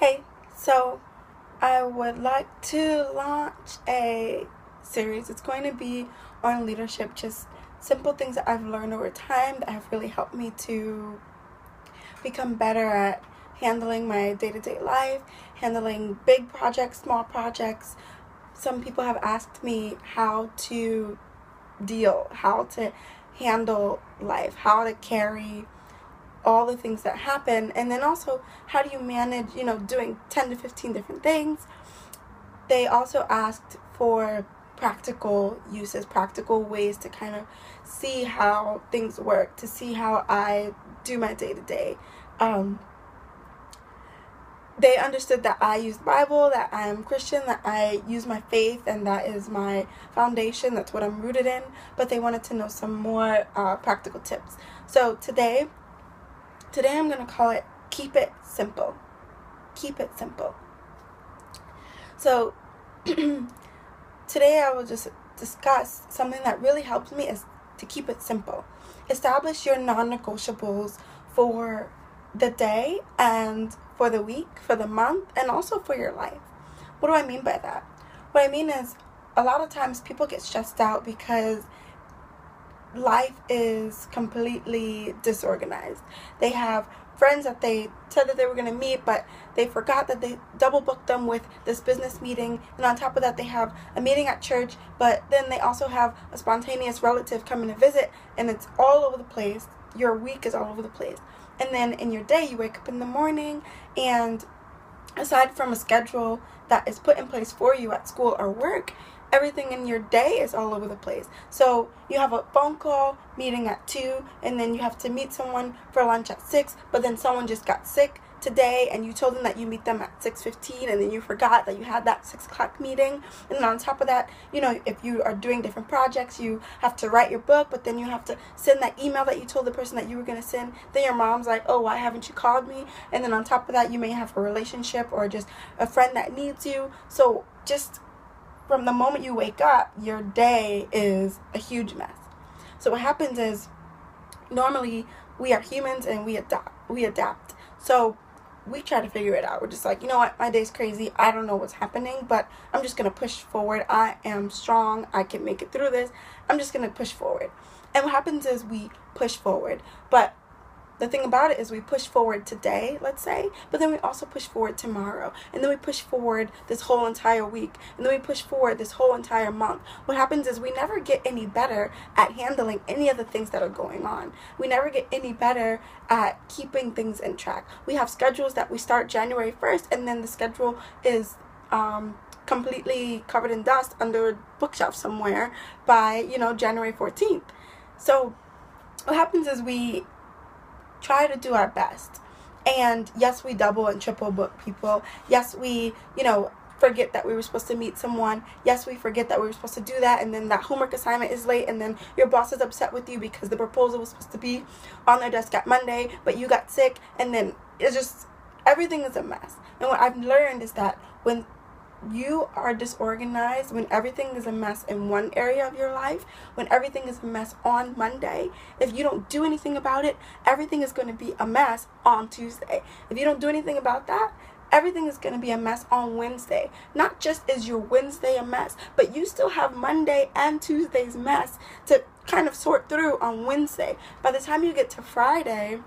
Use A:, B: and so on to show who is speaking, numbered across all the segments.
A: Hey, so I would like to launch a series. It's going to be on leadership, just simple things that I've learned over time that have really helped me to become better at handling my day to day life, handling big projects, small projects. Some people have asked me how to handle life, how to carry all the things that happen, and then also how do you manage, doing 10 to 15 different things. They also asked for practical uses, practical ways to kind of see how things work, to see how I do my day to day. They understood that I use the Bible, that I'm Christian, that I use my faith, and that is my foundation. That's what I'm rooted in. But they wanted to know some more practical tips. So today I'm going to call it Keep It Simple. Keep it simple. So today I will just discuss something that really helps me is to keep it simple. Establish your non-negotiables for the day and for the week, for the month, and also for your life. What do I mean by that? What I mean is a lot of times people get stressed out because life is completely disorganized. They have friends that they said that they were going to meet, but they forgot that they double booked them with this business meeting, and on top of that they have a meeting at church, but then they also have a spontaneous relative coming to visit, and it's all over the place. Your week is all over the place. And then in your day, you wake up in the morning, and aside from a schedule that is put in place for you at school or work, everything in your day is all over the place. So you have a phone call meeting at 2, and then you have to meet someone for lunch at 6, but then someone just got sick today and you told them that you meet them at 6:15, and then you forgot that you had that 6 o'clock meeting. And then on top of that, if you are doing different projects, you have to write your book, but then you have to send that email that you told the person that you were going to send. Then your mom's like, oh, why haven't you called me? And then on top of that, you may have a relationship or just a friend that needs you. So just from the moment you wake up, your day is a huge mess. So what happens is, normally we are humans and we adapt. So we try to figure it out. We're just like, you know what, my day's crazy. I don't know what's happening, but I'm just going to push forward. I am strong. I can make it through this. I'm just going to push forward. And what happens is we push forward. But the thing about it is we push forward today, let's say, but then we also push forward tomorrow. And then we push forward this whole entire week. And then we push forward this whole entire month. What happens is we never get any better at handling any of the things that are going on. We never get any better at keeping things in track. We have schedules that we start January 1st, and then the schedule is completely covered in dust under a bookshelf somewhere by, January 14th. So what happens is we try to do our best. And yes, we double and triple book people. Yes, we, forget that we were supposed to meet someone. Yes, we forget that we were supposed to do that, and then that homework assignment is late, and then your boss is upset with you because the proposal was supposed to be on their desk at Monday, but you got sick, and then it's just, everything is a mess. And what I've learned is that when you are disorganized, when everything is a mess in one area of your life, when everything is a mess on Monday, if you don't do anything about it, everything is going to be a mess on Tuesday. If you don't do anything about that, everything is going to be a mess on Wednesday. Not just is your Wednesday a mess, but you still have Monday and Tuesday's mess to kind of sort through on Wednesday. By the time you get to Friday,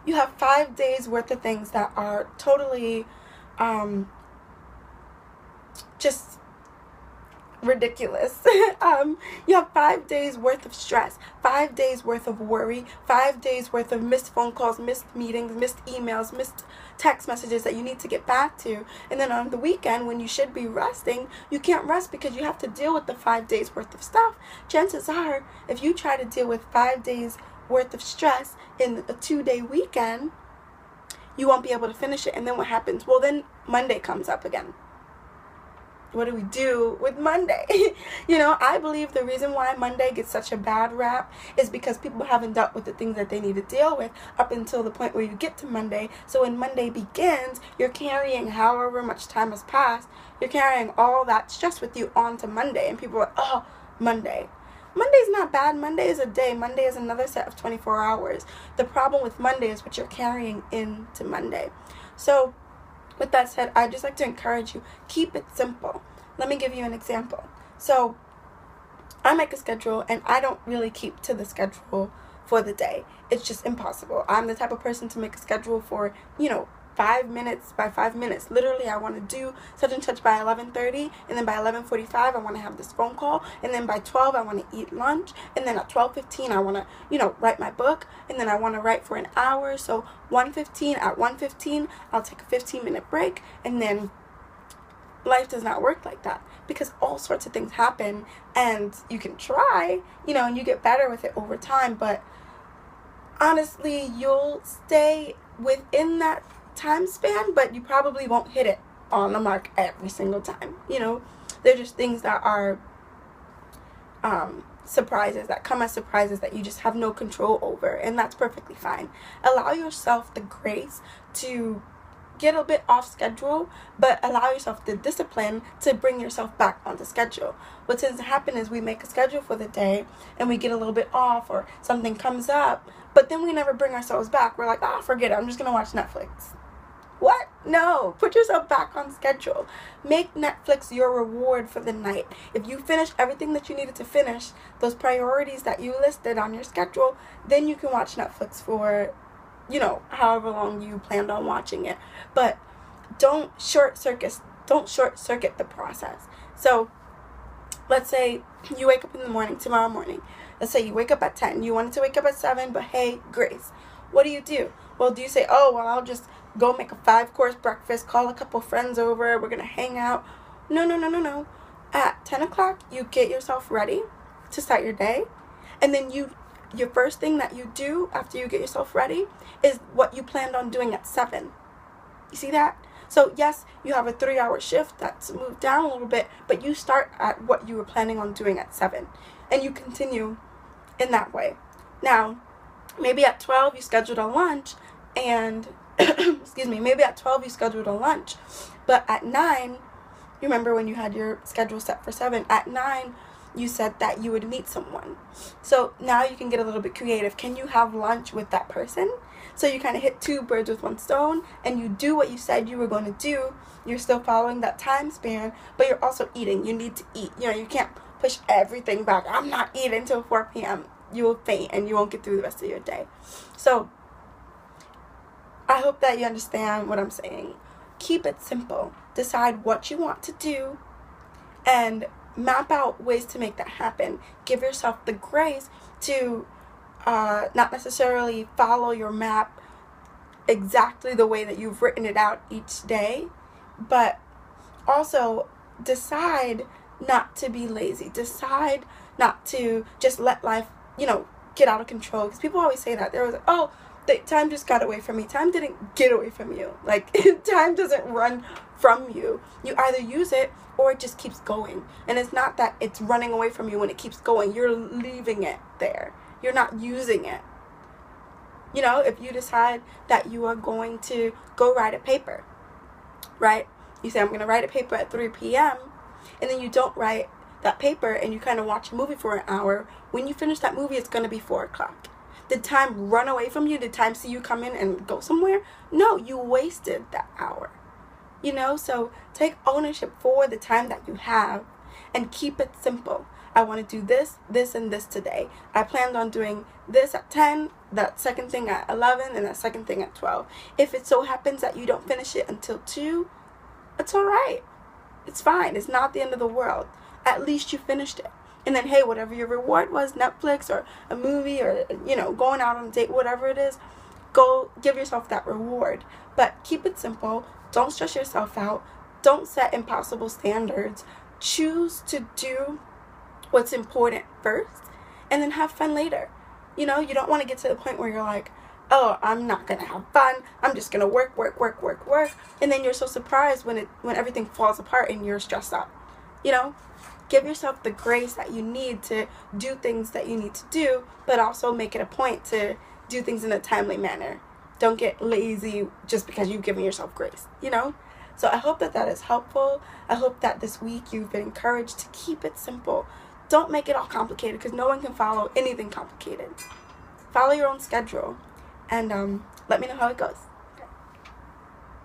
A: you have 5 days worth of things that are totally just ridiculous. You have 5 days worth of stress, 5 days worth of worry, 5 days worth of missed phone calls, missed meetings, missed emails, missed text messages that you need to get back to. And then on the weekend, when you should be resting, you can't rest because you have to deal with the 5 days worth of stuff. Chances are, if you try to deal with 5 days worth of stress in a 2-day weekend, you won't be able to finish it. And then what happens? Well, then Monday comes up again. What do we do with Monday? I believe the reason why Monday gets such a bad rap is because people haven't dealt with the things that they need to deal with up until the point where you get to Monday. So when Monday begins, you're carrying however much time has passed, you're carrying all that stress with you onto Monday. And people are like, oh, Monday. Monday's not bad. Monday is a day. Monday is another set of 24 hours. The problem with Monday is what you're carrying into Monday. So with that said, I just like to encourage you, keep it simple. Let me give you an example. So I make a schedule, and I don't really keep to the schedule for the day. It's just impossible. I'm the type of person to make a schedule for, 5 minutes by 5 minutes. Literally, I want to do such and such by 11:30, and then by 11:45 I want to have this phone call, and then by 12 I want to eat lunch, and then at 12:15 I want to, write my book, and then I want to write for an hour. So at 1:15 I'll take a 15-minute break, and then life does not work like that, because all sorts of things happen, and you can try, and you get better with it over time, but honestly, you'll stay within that time span, but you probably won't hit it on the mark every single time. They're just things that are surprises, that come as surprises that you just have no control over, and that's perfectly fine. Allow yourself the grace to get a bit off schedule, but allow yourself the discipline to bring yourself back onto schedule. What tends to happen is we make a schedule for the day, and we get a little bit off, or something comes up, but then we never bring ourselves back. We're like, forget it, I'm just gonna watch Netflix. What? No, put yourself back on schedule. Make Netflix your reward for the night. If you finish everything that you needed to finish, those priorities that you listed on your schedule, then you can watch Netflix for however long you planned on watching it. But don't short circuit the process. So let's say you wake up in the morning, tomorrow morning. Let's say you wake up at 10. You wanted to wake up at 7, but hey, Grace, what do? Well, do you say, I'll just go make a 5-course breakfast, call a couple friends over, we're going to hang out? No. At 10 o'clock, you get yourself ready to start your day, and then your first thing that you do after you get yourself ready is what you planned on doing at 7. You see that? So yes, you have a 3-hour shift that's moved down a little bit, but you start at what you were planning on doing at 7, and you continue in that way. Now, maybe at 12 you scheduled a lunch, and maybe at 12 you scheduled a lunch, but at 9, you remember when you had your schedule set for 7, at 9 you said that you would meet someone. So now you can get a little bit creative. Can you have lunch with that person? So you kind of hit 2 birds with 1 stone, and you do what you said you were going to do. You're still following that time span, but you're also eating. You need to eat. You can't push everything back. I'm not eating until 4 p.m. You will faint, and you won't get through the rest of your day. So I hope that you understand what I'm saying. Keep it simple. Decide what you want to do, and map out ways to make that happen. Give yourself the grace to not necessarily follow your map exactly the way that you've written it out each day, but also decide not to be lazy. Decide not to just let life, get out of control. Because people always say that. They're always like, the time just got away from me. Time didn't get away from you. Like, time doesn't run from you. You either use it or it just keeps going. And it's not that it's running away from you when it keeps going. You're leaving it there. You're not using it. If you decide that you are going to go write a paper, right? You say, I'm going to write a paper at 3 p.m. and then you don't write that paper, and you kind of watch a movie for an hour. When you finish that movie, it's going to be 4 o'clock. Did time run away from you? Did time see you come in and go somewhere? No, you wasted that hour. So take ownership for the time that you have and keep it simple. I want to do this, this, and this today. I planned on doing this at 10, that second thing at 11, and that second thing at 12. If it so happens that you don't finish it until 2, it's all right. It's fine. It's not the end of the world. At least you finished it. And then, hey, whatever your reward was, Netflix or a movie or, going out on a date, whatever it is, go give yourself that reward. But keep it simple. Don't stress yourself out. Don't set impossible standards. Choose to do what's important first, and then have fun later. You don't want to get to the point where you're like, I'm not going to have fun. I'm just going to work. And then you're so surprised when everything falls apart and you're stressed out. Give yourself the grace that you need to do things that you need to do, but also make it a point to do things in a timely manner. Don't get lazy just because you've given yourself grace, So I hope that is helpful. I hope that this week you've been encouraged to keep it simple. Don't make it all complicated, because no one can follow anything complicated. Follow your own schedule, and let me know how it goes.